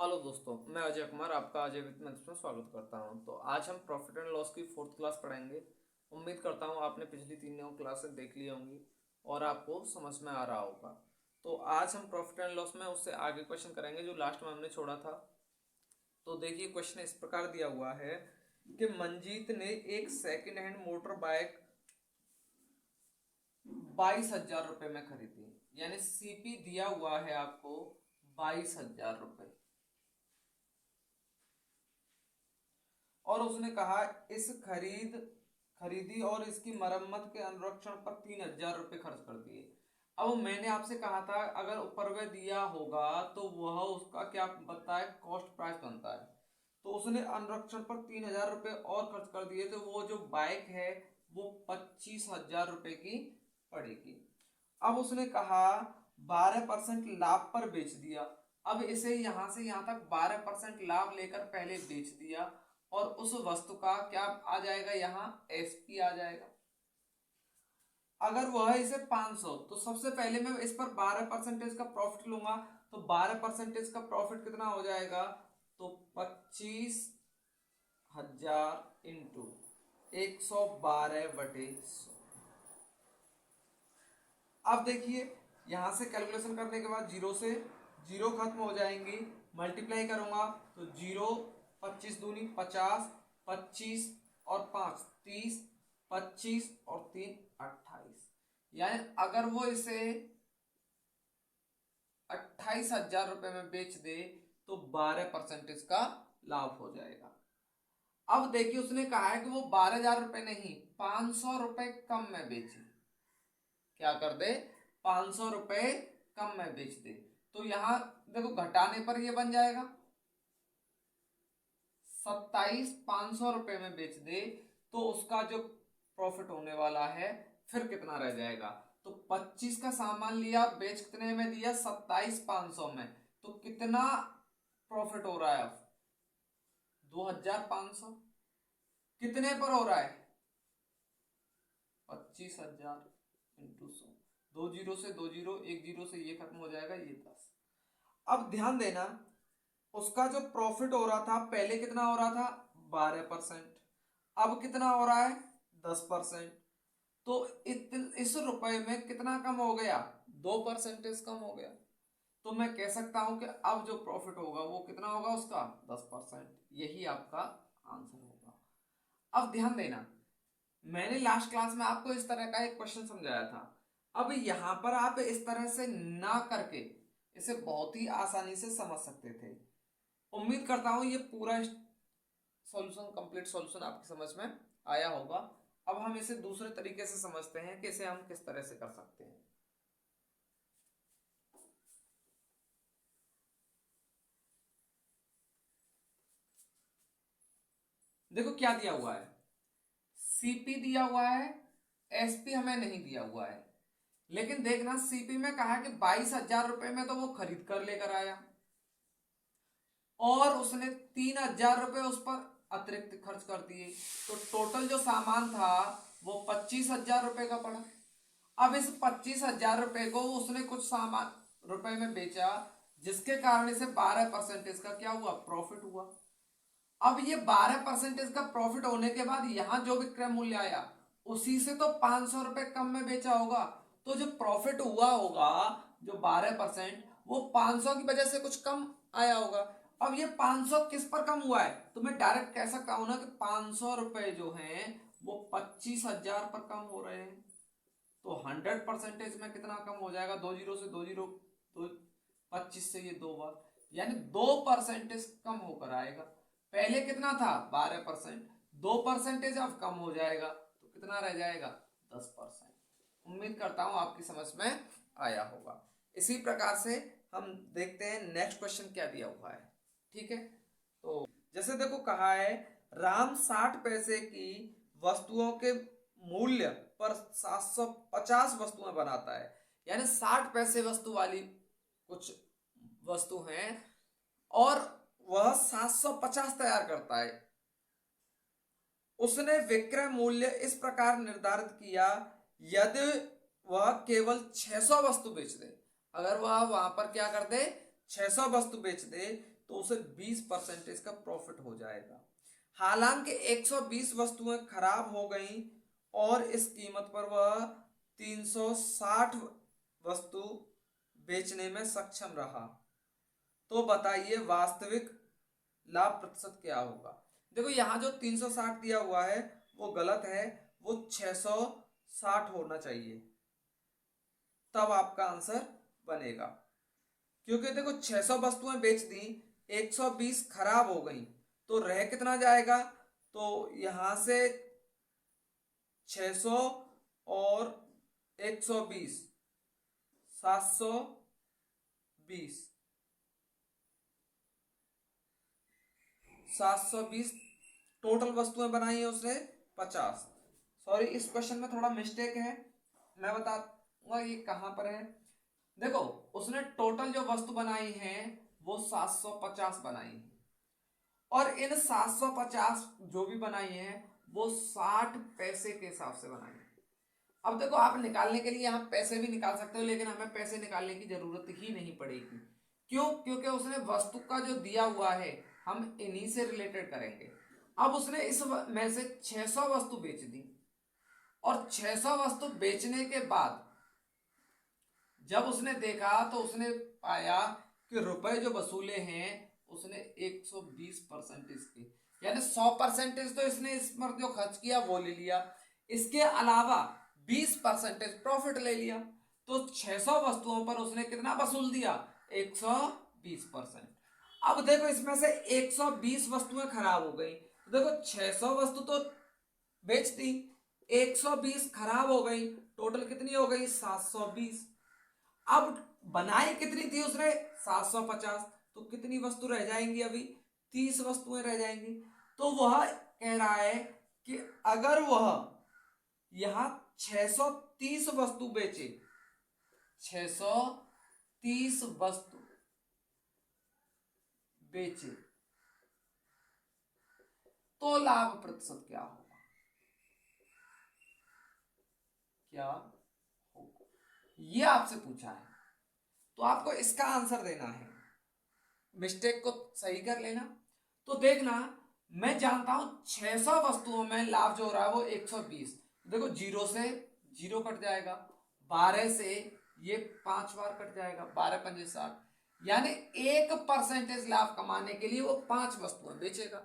Hello दोस्तों, मैं अजय कुमार आपका अजय वित्त मंच में स्वागत करता हूं। तो आज हम प्रॉफिट एंड लॉस की फोर्थ क्लास पढ़ेंगे। उम्मीद करता हूं आपने पिछली तीनों क्लासेस देख ली होंगी और आपको समझ में आ रहा होगा। तो आज हम प्रॉफिट एंड लॉस में उससे आगे क्वेश्चन करेंगे जो लास्ट में हमने छोड़ा था। तो देखिए, क्वेश्चन इस प्रकार दिया हुआ है कि मंजीत ने एक सेकेंड हैंड मोटर बाइक 22,000 रुपये में खरीदी। यानी सीपी दिया हुआ है आपको 22,000 रुपये, और उसने कहा इस खरीदी और इसकी मरम्मत के अनुरक्षण पर 3,000 रुपये खर्च कर दिए। अब मैंने आपसे कहा था अगर ऊपर दिया होगा तो वह उसका क्या बनता है, कॉस्ट प्राइस बनता है। तो उसने अनुरक्षण पर 3,000 रुपये और खर्च कर दिए, तो वो जो बाइक है वो 25,000 रुपये की पड़ेगी। अब उसने कहा 12% लाभ पर बेच दिया। अब इसे यहां से यहां तक 12% लाभ लेकर पहले बेच दिया, और उस वस्तु का क्या आ जाएगा, यहाँ एसपी आ जाएगा। अगर वह इसे 500, तो सबसे पहले मैं इस पर 12% का प्रॉफिट लूंगा। तो 12% का प्रॉफिट कितना हो जाएगा, तो 25,000 इंटू 112/100। अब देखिए, यहां से कैलकुलेशन करने के बाद जीरो से जीरो खत्म हो जाएंगी, मल्टीप्लाई करूंगा तो जीरो, 25 दूनी 50, 25 और 5 30, 25 और 3 28। यानी अगर वो इसे 28,000 रुपये में बेच दे तो 12% का लाभ हो जाएगा। अब देखिए, उसने कहा है कि वो 12,000 रुपये नहीं, 500 रुपये कम में बेचे। क्या कर दे, 500 रुपये कम में बेच दे। तो यहां देखो, घटाने पर ये बन जाएगा 27,500 रुपये में बेच दे, तो उसका जो प्रॉफिट होने वाला है फिर कितना रह जाएगा। तो 25 का सामान लिया, बेच कितने में दिया, 27,500 में। तो कितना प्रॉफिट हो रहा है अब, 2,500। कितने पर हो रहा है, 25,000 इंटू 100। दो जीरो से दो जीरो, एक जीरो से ये खत्म हो जाएगा, ये 10। अब ध्यान देना, उसका जो प्रॉफिट हो रहा था पहले कितना हो रहा था, 12%। अब कितना हो रहा है, 10%। तो इस रुपए में कितना कम हो गया, 2% कम हो गया। तो मैं कह सकता हूं कि अब जो प्रॉफिट होगा वो कितना होगा, उसका 10%। यही आपका आंसर होगा। अब ध्यान देना, मैंने लास्ट क्लास में आपको इस तरह का एक क्वेश्चन समझाया था। अब यहां पर आप इस तरह से ना करके इसे बहुत ही आसानी से समझ सकते थे। उम्मीद करता हूं ये पूरा सॉल्यूशन, कंप्लीट सॉल्यूशन आपकी समझ में आया होगा। अब हम इसे दूसरे तरीके से समझते हैं कि इसे हम किस तरह से कर सकते हैं। देखो क्या दिया हुआ है, सीपी दिया हुआ है, एसपी हमें नहीं दिया हुआ है। लेकिन देखना, सीपी में कहा कि 22,000 रुपए में तो वो खरीद कर लेकर आया, और उसने 3,000 रुपए उस पर अतिरिक्त खर्च कर दिए। तो टोटल जो सामान था वो 25,000 रुपए का पड़ा। अब इस 25,000 रुपए को उसने कुछ सामान रुपए में बेचा, जिसके कारण इसे 12% का क्या हुआ, प्रॉफिट हुआ। अब ये 12% का प्रॉफिट होने के बाद यहां जो विक्रय मूल्य आया उसी से तो 500 रुपए कम में बेचा होगा। तो जो प्रॉफिट हुआ होगा, जो 12%, वो 500 की वजह से कुछ कम आया होगा। अब ये 500 किस पर कम हुआ है, तो मैं डायरेक्ट कह सकता हूं ना कि 500 रुपए जो हैं वो 25,000 पर कम हो रहे हैं। तो 100% में कितना कम हो जाएगा, दो जीरो से दो जीरो, दो, 25 से ये दो बार, यानी 2% कम होकर आएगा। पहले कितना था, 12%, 2% अब कम हो जाएगा तो कितना रह जाएगा, 10%। उम्मीद करता हूं आपकी समझ में आया होगा। इसी प्रकार से हम देखते हैं नेक्स्ट क्वेश्चन क्या दिया हुआ है। ठीक है, तो जैसे देखो कहा है, राम 60 पैसे की वस्तुओं के मूल्य पर 750 वस्तुएं बनाता है। यानी 60 पैसे वस्तु वाली कुछ वस्तु हैं, और वह 750 तैयार करता है। उसने विक्रय मूल्य इस प्रकार निर्धारित किया, यदि वह केवल 600 वस्तु बेच दे। अगर वह वहां पर क्या कर दे, 600 वस्तु बेच दे, तो उसे 20% का प्रॉफिट हो जाएगा। हालांकि 120 वस्तुएं खराब हो गई और इस कीमत पर वह 360 वस्तु बेचने में सक्षम रहा, तो बताइए वास्तविक लाभ प्रतिशत क्या होगा। देखो यहाँ जो 360 दिया हुआ है वो गलत है, वो 660 होना चाहिए, तब आपका आंसर बनेगा। क्योंकि देखो 600 वस्तुएं बेच दी, 120 खराब हो गई, तो रह कितना जाएगा, तो यहां से 600 और 120 720 720 टोटल वस्तुएं बनाई है उसने 50। सॉरी, इस क्वेश्चन में थोड़ा मिस्टेक है, मैं बताऊंगा ये कहां पर है। देखो उसने टोटल जो वस्तु बनाई है वो 750 बनाई है, और इन 750 जो भी बनाई है वो 60 पैसे के हिसाब से बनाई है। अब देखो आप निकालने के लिए यहाँ पैसे भी निकाल सकते हो, लेकिन हमें पैसे निकालने की जरूरत ही नहीं पड़ेगी। क्यों? क्योंकि उसने वस्तु का जो दिया हुआ है हम इन्हीं से रिलेटेड करेंगे। अब उसने इस में से 600 वस्तु बेच दी, और 600 वस्तु बेचने के बाद जब उसने देखा तो उसने पाया कि रुपए जो वसूले हैं उसने 120% के, यानी 100% तो इसने इस पर जो खर्च किया वो ले लिया, इसके अलावा 20% प्रॉफिट ले लिया, तो 600 वस्तुओं पर उसने कितना वसूल दिया, 120%। अब देखो इसमें से 120 वस्तुएं खराब हो गई, तो देखो 600 वस्तु तो बेच दी, 120 खराब हो गई, टोटल कितनी हो गई 720। अब बनाई कितनी थी उसने 750, तो कितनी वस्तु रह जाएंगी, अभी 30 वस्तुएं रह जाएंगी। तो वह कह रहा है कि अगर वह यहां 630 वस्तु बेचे, 630 वस्तु बेचे, तो लाभ प्रतिशत क्या होगा, क्या होगा, ये आपसे पूछा है, तो आपको इसका आंसर देना है, मिस्टेक को सही कर लेना। तो देखना, मैं जानता हूं 600 वस्तुओं में लाभ जो हो रहा है वो 120, देखो 0 से 0 कट जाएगा, 12 से ये 5 बार कट जाएगा, 12 पंजे 60, यानी 1% लाभ कमाने के लिए वो 5 वस्तुएं बेचेगा।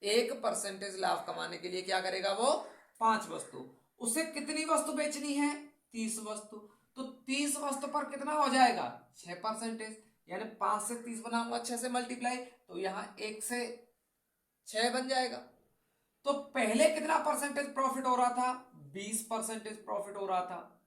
1% लाभ कमाने के लिए क्या करेगा, वो 5 वस्तु। उसे कितनी वस्तु बेचनी है, 30 वस्तु, तो 30 वस्तु पर कितना हो जाएगा 6%, यानी 5 से 30 बनाऊंगा, 6 से मल्टीप्लाई, तो यहां 1 से 6 बन जाएगा। तो पहले कितना परसेंटेज प्रॉफिट हो रहा था, 20% प्रॉफिट हो रहा था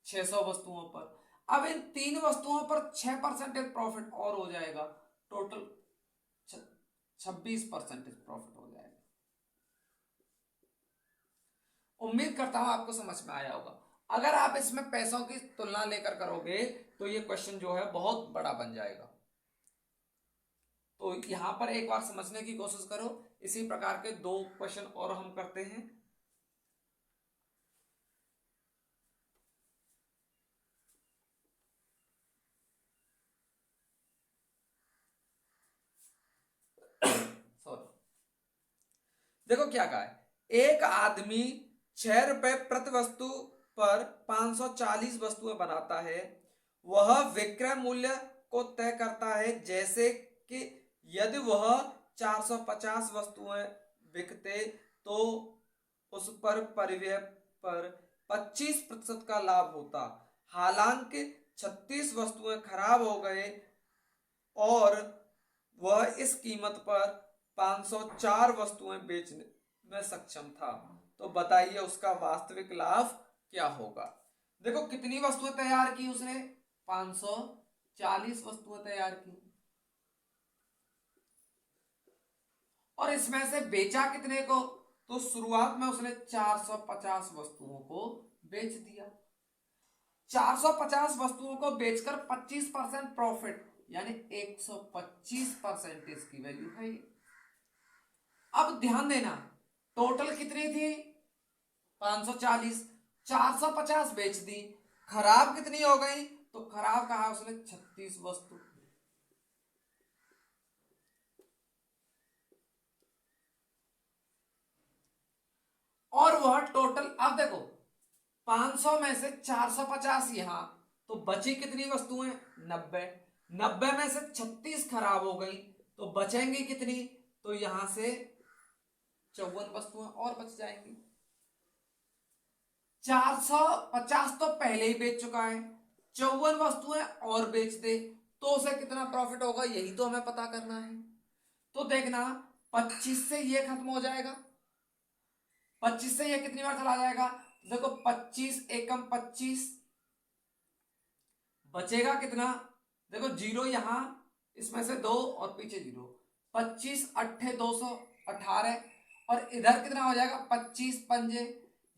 600 वस्तुओं पर। अब इन 3 वस्तुओं पर 6% प्रॉफिट और हो जाएगा, टोटल 26% प्रॉफिट हो जाएगा। उम्मीद करता हूं आपको समझ में आया होगा। अगर आप इसमें पैसों की तुलना लेकर करोगे तो ये क्वेश्चन जो है बहुत बड़ा बन जाएगा। तो यहां पर एक बार समझने की कोशिश करो, इसी प्रकार के 2 क्वेश्चन और हम करते हैं। सॉरी, देखो क्या कहा है, एक आदमी 6 रुपए प्रति वस्तु पर 540 वस्तुएं बनाता है, वह विक्रय मूल्य को तय करता है, जैसे कि यदि वह 450 वस्तुएं बिकते तो उस पर परिव्यय पर 25% का लाभ होता। हालांकि 36 वस्तुएं खराब हो गए और वह इस कीमत पर 504 वस्तुएं बेचने में सक्षम था, तो बताइए उसका वास्तविक लाभ क्या होगा। देखो कितनी वस्तुएं तैयार की उसने, 540 वस्तुएं तैयार की, और इसमें से बेचा कितने को, तो शुरुआत में उसने 450 वस्तुओं को बेच दिया। 450 वस्तुओं को बेचकर 25% प्रॉफिट, यानी 125% इसकी वैल्यू है। अब ध्यान देना, टोटल कितनी थी 540, 450 बेच दी, खराब कितनी हो गई, तो खराब कहा उसने 36 वस्तु। और वह टोटल, अब देखो 500 में से 450 यहां, तो बची कितनी वस्तुएं? 90। 90 में से 36 खराब हो गई, तो बचेंगी कितनी? तो यहां से 54 वस्तुएं और बच जाएंगी। 450 तो पहले ही बेच चुका है, 54 वस्तुएं और बेच दे तो उसे कितना प्रॉफिट होगा, यही तो हमें पता करना है। तो देखना 25 से ये खत्म हो जाएगा, 25 से ये कितनी बार चला जाएगा? देखो 25 एकम 25, बचेगा कितना? देखो जीरो यहां, इसमें से 2 और पीछे 0, 25 अट्ठे 218, और इधर कितना हो जाएगा? 25 पंजे,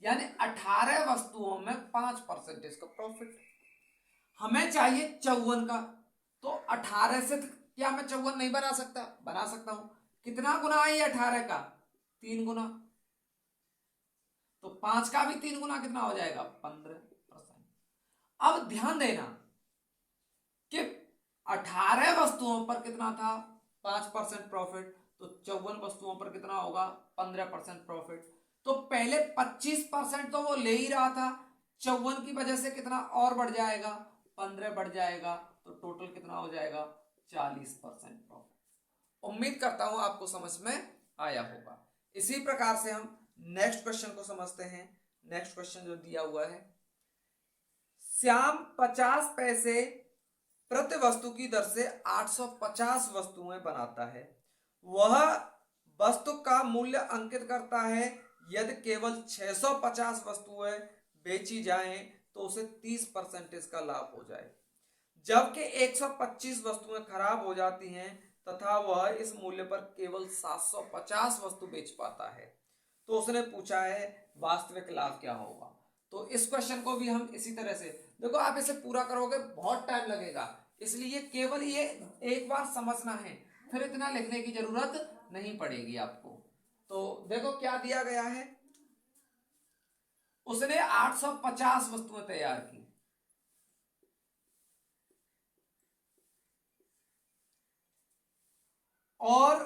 यानी 18 वस्तुओं में 5% का प्रॉफिट। हमें चाहिए 54 का, तो 18 से क्या मैं 54 नहीं बना सकता? बना सकता हूं। कितना गुना है ये 18 का? 3 गुना। तो 5 का भी 3 गुना कितना हो जाएगा? 15%। अब ध्यान देना कि 18 वस्तुओं पर कितना था? 5% प्रॉफिट, तो 54 वस्तुओं पर कितना होगा? 15% प्रॉफिट। तो पहले 25% तो वो ले ही रहा था, 54 की वजह से कितना और बढ़ जाएगा? 15 बढ़ जाएगा, तो टोटल कितना हो जाएगा? 40% प्रॉफिट। उम्मीद करता हूं आपको समझ में आया होगा। इसी प्रकार से हम नेक्स्ट क्वेश्चन को समझते हैं। नेक्स्ट क्वेश्चन जो दिया हुआ है, श्याम 50 पैसे प्रति वस्तु की दर से 850 वस्तुएं बनाता है। वह वस्तु का मूल्य अंकित करता है। यदि केवल 650 वस्तुएं बेची जाएं तो उसे 30% का लाभ हो जाए, जबकि 125 वस्तुएं खराब हो जाती हैं तथा वह इस मूल्य पर केवल 750 वस्तु बेच पाता है, तो उसने पूछा है वास्तविक लाभ क्या होगा। तो इस क्वेश्चन को भी हम इसी तरह से, देखो आप इसे पूरा करोगे बहुत टाइम लगेगा, इसलिए केवल ये एक बार समझना है, फिर इतना लिखने की जरूरत नहीं पड़ेगी आपको। तो देखो क्या दिया गया है, उसने 850 वस्तुएं तैयार की, और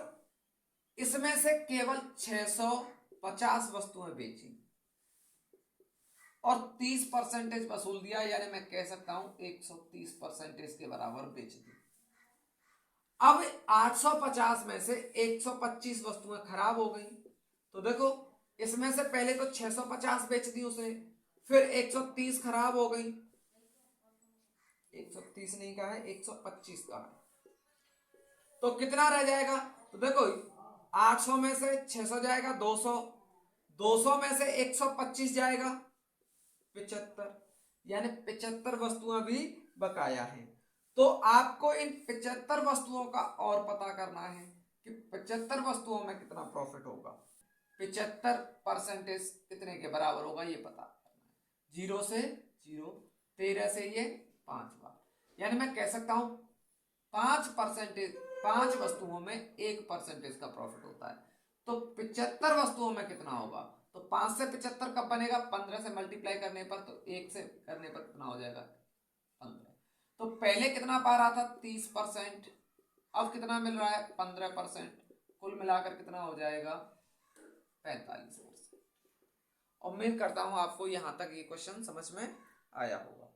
इसमें से केवल 650 वस्तुएं बेची और 30% वसूल दिया, यानी मैं कह सकता हूं 130% के बराबर बेच दी। अब 850 में से 125 वस्तुएं खराब हो गई, तो देखो इसमें से पहले तो 650 बेच दी उसने, फिर 130 खराब हो गई, 130 नहीं कहा है, 125 का है, तो कितना रह जाएगा? तो देखो 800 में से 600 जाएगा 200, 200 में से 125 जाएगा 75, यानी 75 वस्तुएं भी बकाया है। तो आपको इन 75 वस्तुओं का और पता करना है कि 75 वस्तुओं में कितना प्रॉफिट होगा, 75% कितने के बराबर होगा ये पता करना है। 0 से 0, 13 से ये 5 बार, यानी मैं कह सकता हूं 5%, 5 वस्तुओं में 1% का प्रॉफिट होता है। तो 75 वस्तुओं में कितना होगा? तो 5 से 75 कब बनेगा? 15 से मल्टीप्लाई करने पर, तो 1 से करने पर कितना हो जाएगा? 15। तो पहले कितना पा रहा था? 30%, अब कितना मिल रहा है? 15%, कुल मिलाकर कितना हो जाएगा? 45%। उम्मीद करता हूं आपको यहां तक ये क्वेश्चन समझ में आया होगा।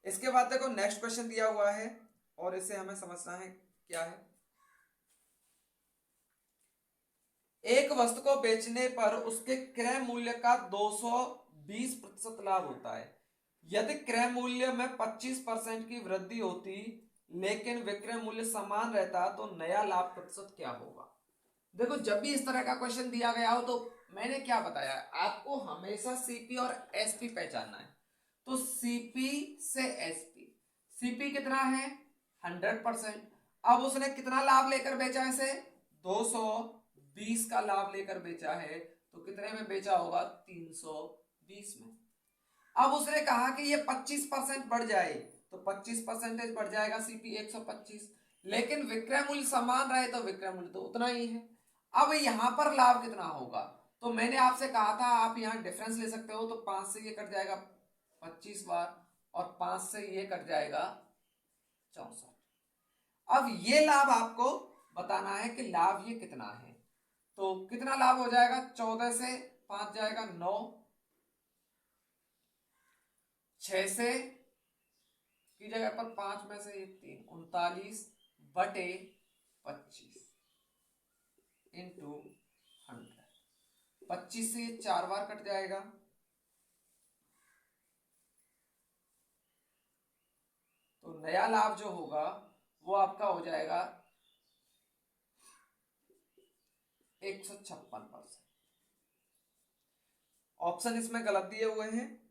इसके बाद देखो नेक्स्ट क्वेश्चन दिया हुआ है, और इसे हमें समझना है क्या है। एक वस्तु को बेचने पर उसके क्रय मूल्य का 220% लाभ होता है। यदि क्रय मूल्य में 25% की वृद्धि होती लेकिन विक्रय मूल्य समान रहता तो नया लाभ प्रतिशत क्या होगा? देखो जब भी इस तरह का क्वेश्चन दिया गया हो, तो मैंने क्या बताया, आपको हमेशा सीपी और एसपी पहचानना है। तो सीपी से एसपी, सीपी कितना है? 100%। अब उसने कितना लाभ लेकर बेचा है? इसे 220 का लाभ लेकर बेचा है, तो कितने में बेचा होगा? 320 में। अब उसने कहा कि ये 25% बढ़ जाए, तो 25% बढ़ जाएगा सीपी 125, लेकिन विक्रय मूल्य समान रहे तो विक्रय मूल्य तो उतना ही है। अब यहां पर लाभ कितना होगा? तो मैंने आपसे कहा था आप यहां डिफरेंस ले सकते हो, तो 5 से ये कट जाएगा 25 बार, और 5 से ये कट जाएगा 64। अब ये लाभ आपको बताना है कि लाभ ये कितना है, तो कितना लाभ हो जाएगा? 14 से 5 जाएगा 9, 6 से की जगह पर 5 में से 3, 39/25 इंटू 100। 25 से 4 बार कट जाएगा, तो नया लाभ जो होगा वो आपका हो जाएगा 156%। ऑप्शन इसमें गलत दिए हुए हैं,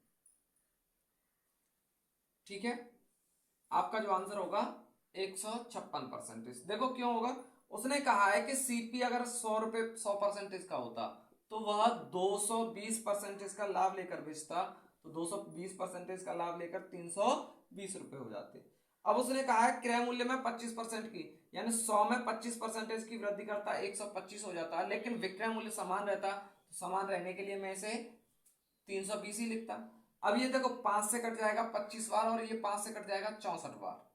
ठीक है। आपका जो आंसर होगा 156%। देखो क्यों होगा, उसने कहा है कि सीपी अगर 100% का होता तो वह 220% का लाभ लेकर बेचता, तो 220% का लाभ लेकर 320 रुपए हो जाते। अब उसने कहा है क्रय मूल्य में 25% की, यानी 100 में 25% की वृद्धि करता 125 हो जाता, लेकिन विक्रय मूल्य समान रहता, तो समान रहने के लिए मैं इसे 320 ही लिखता। अब ये देखो 5 से कट जाएगा 25 बार, और ये 5 से कट जाएगा 64 बार,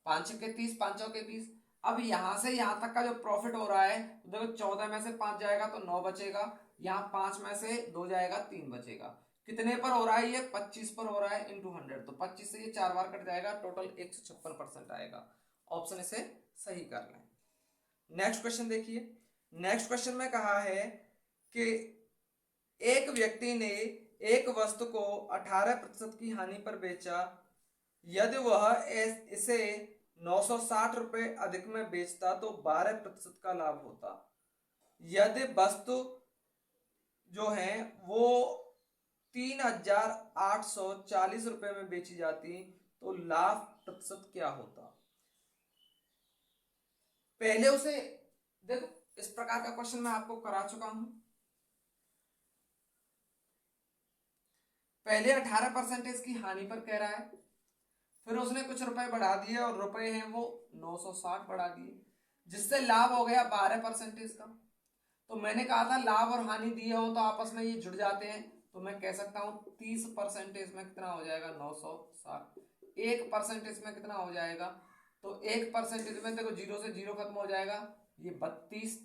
5 के 30, 5 के 20। अब यहां से यहां तक का जो प्रॉफिट हो रहा है, तो देखो 14 में से 5 जाएगा तो 9 बचेगा, यहाँ 5 में से 2 जाएगा 3 बचेगा। कितने पर हो रहा है ये? 25 पर हो रहा है, इंटू 100, तो 25 से ये 4 बार कट जाएगा, टोटल 156% आएगा। ऑप्शन इसे सही कर लें। नेक्स्ट क्वेश्चन देखिए। नेक्स्ट क्वेश्चन में कहा है कि एक व्यक्ति ने एक वस्तु को 18% की हानि पर बेचा, यदि वह इसे 960 रुपए अधिक में बेचता तो 12% का लाभ होता। यदि वस्तु जो है वो 3840 रुपए में बेची जाती तो लाभ प्रतिशत क्या होता? पहले उसे देखो, इस प्रकार का क्वेश्चन मैं आपको करा चुका हूं। पहले 18% की हानि पर कह रहा है, फिर उसने कुछ रुपए बढ़ा दिए और रुपए हैं वो 960 बढ़ा दिए, जिससे लाभ हो गया 12% का। तो मैंने कहा था लाभ और हानि दिए हो तो आपस में ये जुड़ जाते हैं, तो मैं कह सकता हूं 30% में कितना हो जाएगा 960, 1% में कितना हो जाएगा, तो 1% में देखो 0 से 0 खत्म हो जाएगा, ये 32,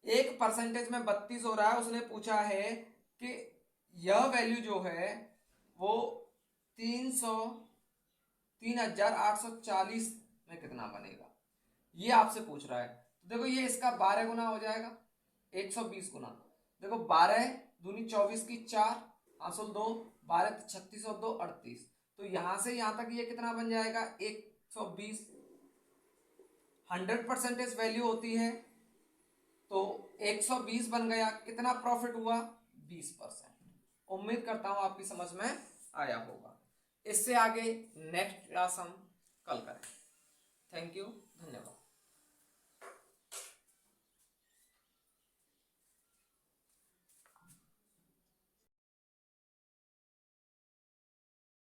1% में 32 हो रहा है। उसने पूछा है कि यह वैल्यू जो है वो 3840 में कितना बनेगा, ये आपसे पूछ रहा है। तो देखो ये इसका 12 गुना हो जाएगा, 120 गुना। देखो 12 दूनी 24 की 4, हासिल 2, 12 36 और 2 38, तो यहां से यहां तक ये कितना बन जाएगा 120। 100% वैल्यू होती है तो 120 बन गया, कितना प्रॉफिट हुआ 20%। उम्मीद करता हूं आपकी समझ में आया होगा। इससे आगे नेक्स्ट क्लास हम कल करें। थैंक यू, धन्यवाद।